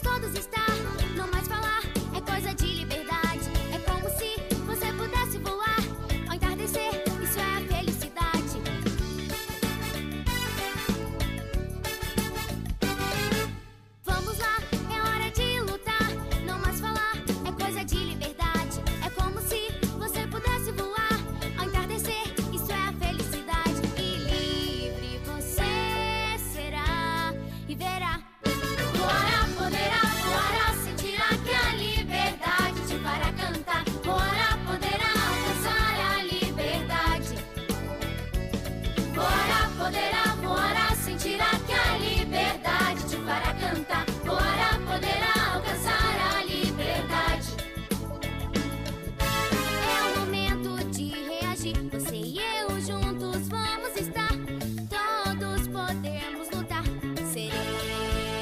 todos estar, não mais falar, é coisa de liberdade. É como se você pudesse voar ao entardecer, isso é a felicidade. Vamos lá, é hora de lutar, não mais falar, é coisa de liberdade. É como se você pudesse voar ao entardecer, isso é a felicidade. E livre você será e verá. Voará, poderá, voará, sentirá que a liberdade te fará cantar. Voará, poderá alcançar a liberdade. Voará, poderá, voará, sentirá que a liberdade te fará cantar. Voará, poderá alcançar a liberdade. É o momento de reagir, você e eu juntos vamos estar. Todos podemos lutar, seremos livres.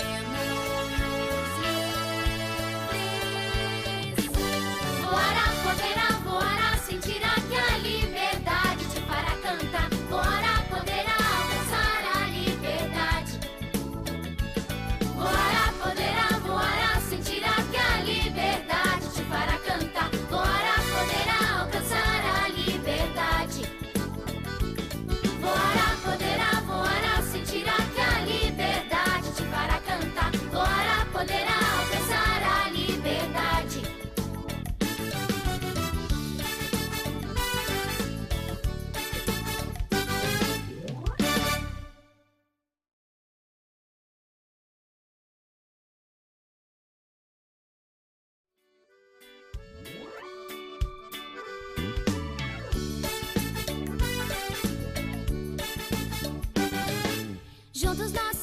Voará, poderá, voará, sentirá que a liberdade te fará cantar. Voará, poderá alcançar a liberdade. Voará, poderá, voará, sentirá que a liberdade te fará cantar. Voará, poderá alcançar a liberdade. Voará, poderá, voará, sentirá que a liberdade te fará cantar. Voará, poderá alcançar a liberdade. Juntos nós